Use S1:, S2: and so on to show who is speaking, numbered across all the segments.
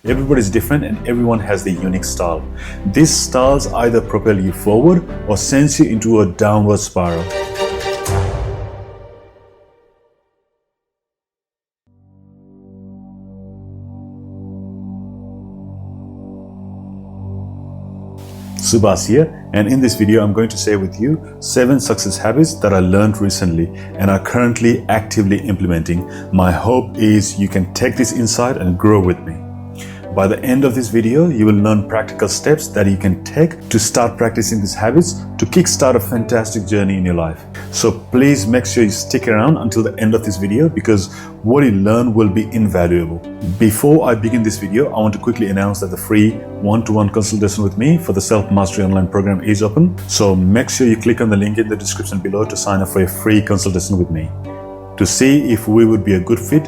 S1: Everybody's different and everyone has their unique style. These styles either propel you forward or sends you into a downward spiral. Subash here, and in this video I'm going to share with you 7 success habits that I learned recently and are currently actively implementing. My hope is you can take this insight and grow with me. By the end of this video, you will learn practical steps that you can take to start practicing these habits to kickstart a fantastic journey in your life. So please make sure you stick around until the end of this video because what you learn will be invaluable. Before I begin this video, I want to quickly announce that the free one-to-one consultation with me for the Self-Mastery Online program is open. So make sure you click on the link in the description below to sign up for a free consultation with me to see if we would be a good fit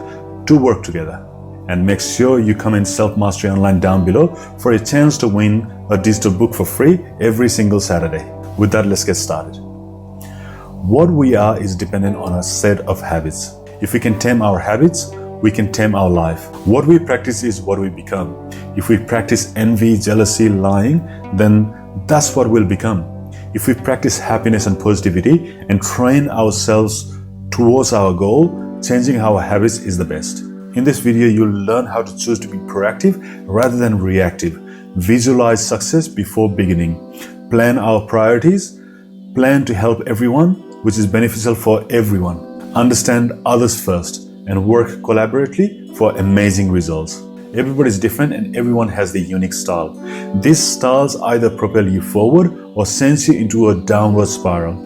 S1: to work together. And make sure you comment Self-Mastery Online down below for a chance to win a digital book for free every single Saturday. With that, let's get started. What we are is dependent on a set of habits. If we can tame our habits, we can tame our life. What we practice is what we become. If we practice envy, jealousy, lying, then that's what we'll become. If we practice happiness and positivity and train ourselves towards our goal, changing our habits is the best. In this video, you'll learn how to choose to be proactive rather than reactive, visualize success before beginning, plan our priorities, plan to help everyone, which is beneficial for everyone, understand others first, and work collaboratively for amazing results. Everybody's different and everyone has their unique style. These styles either propel you forward or sends you into a downward spiral.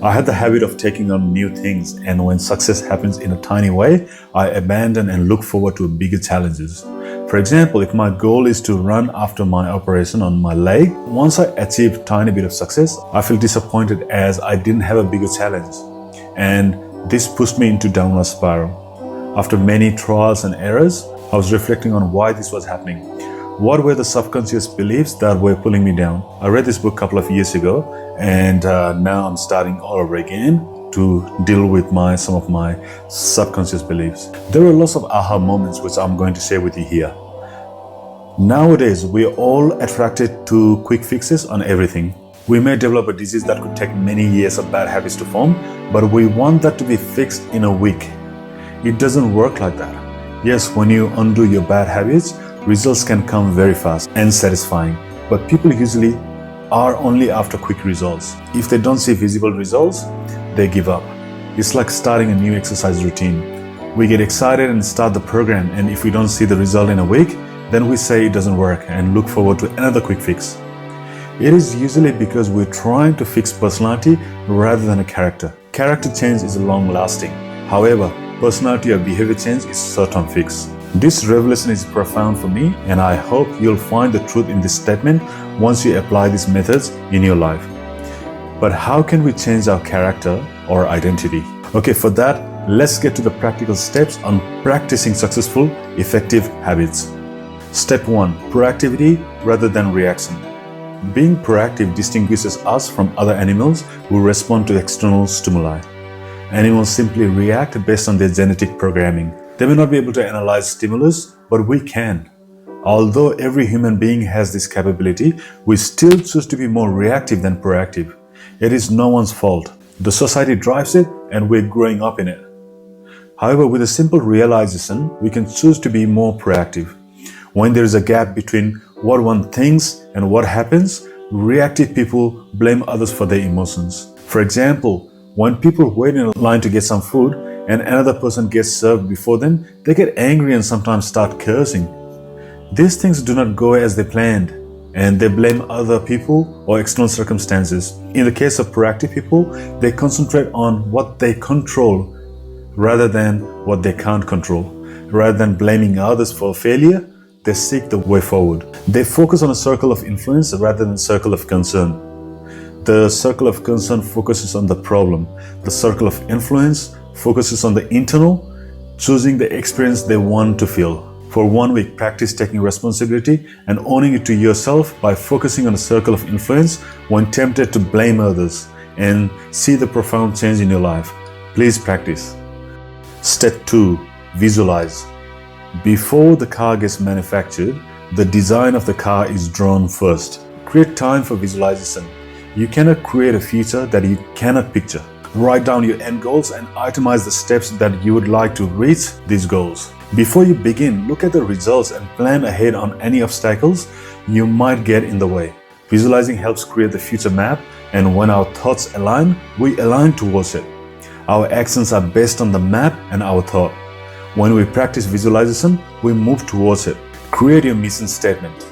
S1: I had the habit of taking on new things, and when success happens in a tiny way, I abandon and look forward to bigger challenges. For example, if my goal is to run after my operation on my leg, once I achieve a tiny bit of success, I feel disappointed as I didn't have a bigger challenge. And this pushed me into downward spiral. After many trials and errors, I was reflecting on why this was happening. What were the subconscious beliefs that were pulling me down? I read this book a couple of years ago, and now I'm starting all over again to deal with some of my subconscious beliefs. There are lots of aha moments which I'm going to share with you here. Nowadays, we are all attracted to quick fixes on everything. We may develop a disease that could take many years of bad habits to form, but we want that to be fixed in a week. It doesn't work like that. Yes, when you undo your bad habits, results can come very fast and satisfying, but people usually are only after quick results. If they don't see visible results, they give up. It's like starting a new exercise routine. We get excited and start the program, and if we don't see the result in a week, then we say it doesn't work and look forward to another quick fix. It is usually because we're trying to fix personality rather than a character. Character change is long-lasting. However, personality or behavior change is short-term fix. This revelation is profound for me, and I hope you'll find the truth in this statement once you apply these methods in your life. But how can we change our character or identity? Okay, for that, let's get to the practical steps on practicing successful, effective habits. Step 1. Proactivity rather than reaction. Being proactive distinguishes us from other animals who respond to external stimuli. Animals simply react based on their genetic programming. They may not be able to analyze stimulus, but we can. Although every human being has this capability, we still choose to be more reactive than proactive. It is no one's fault. The society drives it and we're growing up in it. However, with a simple realization, we can choose to be more proactive. When there is a gap between what one thinks and what happens, reactive people blame others for their emotions. For example, when people wait in a line to get some food and another person gets served before them, they get angry and sometimes start cursing. These things do not go as they planned, and they blame other people or external circumstances. In the case of proactive people, they concentrate on what they control rather than what they can't control. Rather than blaming others for failure, they seek the way forward. They focus on a circle of influence rather than a circle of concern. The circle of concern focuses on the problem. The circle of influence focuses on the internal, choosing the experience they want to feel. For 1 week, practice taking responsibility and owning it to yourself by focusing on a circle of influence when tempted to blame others, and see the profound change in your life. Please practice. Step 2. Visualize. Before the car gets manufactured, the design of the car is drawn first. Create time for visualization. You cannot create a future that you cannot picture. Write down your end goals and itemize the steps that you would like to reach these goals. Before you begin, look at the results and plan ahead on any obstacles you might get in the way. Visualizing helps create the future map, and when our thoughts align, we align towards it. Our actions are based on the map and our thought. When we practice visualization, we move towards it. Create your mission statement.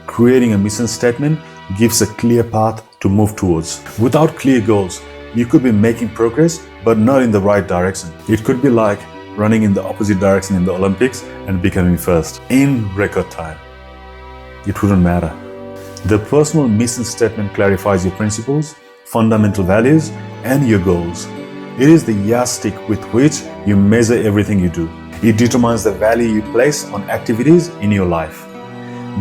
S1: Creating a mission statement gives a clear path to move towards. Without clear goals, you could be making progress but not in the right direction. It could be like running in the opposite direction in the Olympics and becoming first in record time. It wouldn't matter. The personal mission statement clarifies your principles, fundamental values, and your goals. It is the yardstick with which you measure everything you do. It determines the value you place on activities in your life.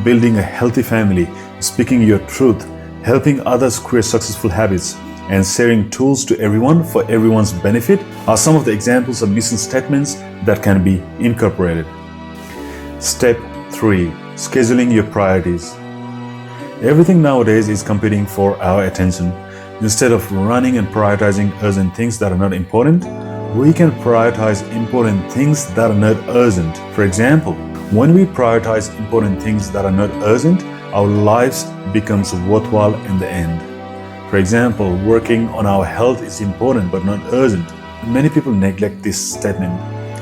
S1: Building a healthy family, speaking your truth, helping others create successful habits, and sharing tools to everyone for everyone's benefit are some of the examples of mission statements that can be incorporated. Step 3. Scheduling your priorities. Everything nowadays is competing for our attention. Instead of running and prioritizing urgent things that are not important, we can prioritize important things that are not urgent. For example, when we prioritize important things that are not urgent, our lives becomes worthwhile in the end. For example, working on our health is important but not urgent. Many people neglect this statement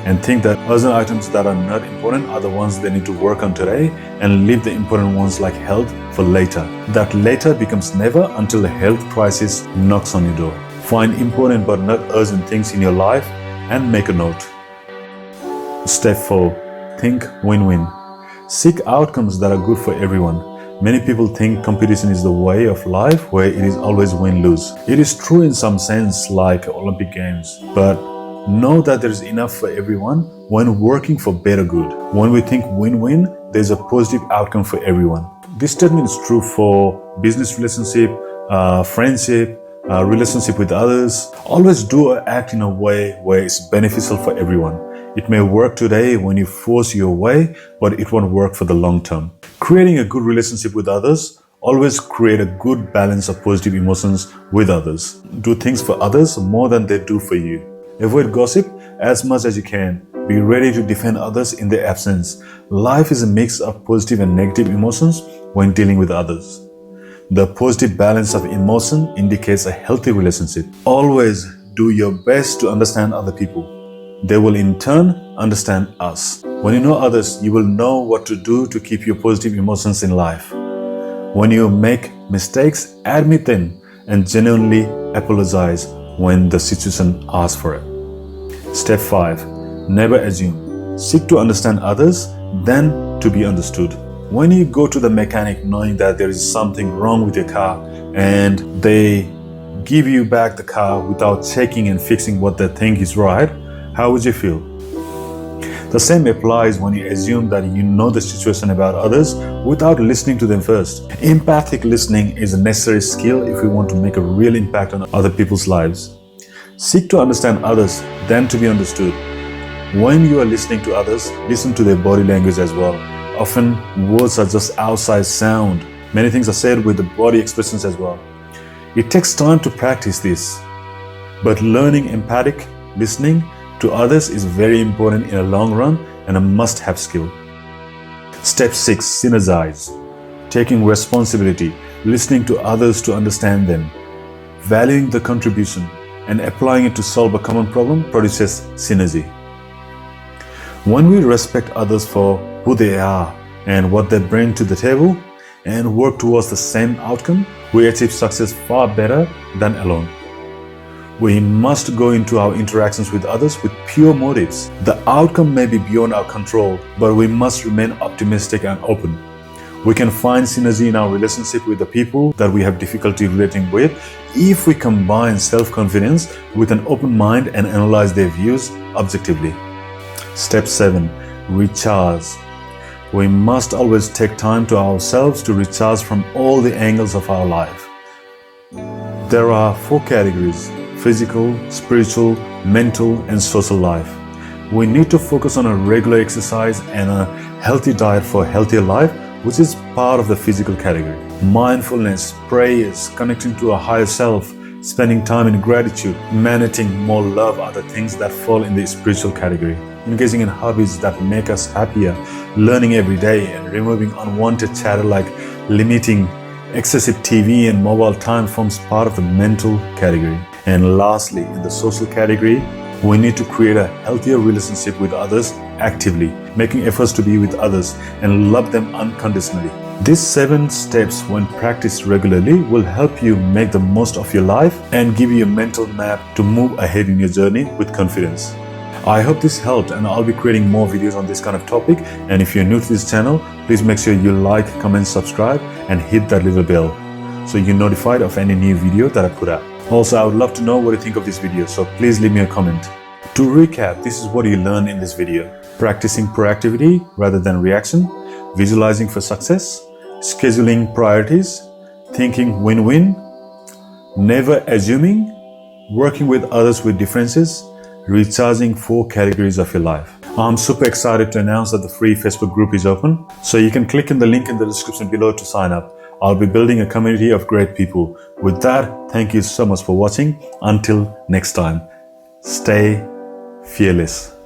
S1: and think that urgent items that are not important are the ones they need to work on today and leave the important ones like health for later. That later becomes never until the health crisis knocks on your door. Find important but not urgent things in your life and make a note. Step 4. Think win-win. Seek outcomes that are good for everyone. Many people think competition is the way of life where it is always win-lose. It is true in some sense, like Olympic Games, but know that there is enough for everyone when working for better good. When we think win-win, there is a positive outcome for everyone. This statement is true for business relationship, friendship, relationship with others. Always do or act in a way where it's beneficial for everyone. It may work today when you force your way, but it won't work for the long term. Creating a good relationship with others, always create a good balance of positive emotions with others. Do things for others more than they do for you. Avoid gossip as much as you can. Be ready to defend others in their absence. Life is a mix of positive and negative emotions when dealing with others. The positive balance of emotion indicates a healthy relationship. Always do your best to understand other people. They will in turn understand us. When you know others, you will know what to do to keep your positive emotions in life. When you make mistakes, admit them and genuinely apologize when the situation asks for it. Step 5. Never assume. Seek to understand others, then to be understood. When you go to the mechanic knowing that there is something wrong with your car and they give you back the car without checking and fixing what they think is right, how would you feel? The same applies when you assume that you know the situation about others without listening to them first. Empathic listening is a necessary skill if we want to make a real impact on other people's lives. Seek to understand others, then to be understood. When you are listening to others, listen to their body language as well. Often, words are just outside sound. Many things are said with the body expressions as well. It takes time to practice this, but learning empathic listening to others is very important in the long run and a must-have skill. Step 6. Synergize. Taking responsibility, listening to others to understand them, valuing the contribution, and applying it to solve a common problem produces synergy. When we respect others for who they are and what they bring to the table and work towards the same outcome, we achieve success far better than alone. We must go into our interactions with others with pure motives. The outcome may be beyond our control, but we must remain optimistic and open. We can find synergy in our relationship with the people that we have difficulty relating with if we combine self-confidence with an open mind and analyze their views objectively. Step 7. Recharge. We must always take time to ourselves to recharge from all the angles of our life. There are 4 categories: physical, spiritual, mental, and social life. We need to focus on a regular exercise and a healthy diet for a healthier life, which is part of the physical category. Mindfulness, prayers, connecting to a higher self, spending time in gratitude, managing more love are the things that fall in the spiritual category. Engaging in hobbies that make us happier, learning every day, and removing unwanted chatter like limiting excessive TV and mobile time forms part of the mental category. And lastly, in the social category, we need to create a healthier relationship with others actively, making efforts to be with others and love them unconditionally. These 7 steps, when practiced regularly, will help you make the most of your life and give you a mental map to move ahead in your journey with confidence. I hope this helped, and I'll be creating more videos on this kind of topic. And if you're new to this channel, please make sure you like, comment, subscribe, and hit that little bell so you're notified of any new video that I put out. Also, I would love to know what you think of this video, so please leave me a comment. To recap, this is what you learned in this video. Practicing proactivity rather than reaction, visualizing for success, scheduling priorities, thinking win-win, never assuming, working with others with differences, recharging 4 categories of your life. I'm super excited to announce that the free Facebook group is open, so you can click in the link in the description below to sign up. I'll be building a community of great people. With that, thank you so much for watching. Until next time, stay fearless.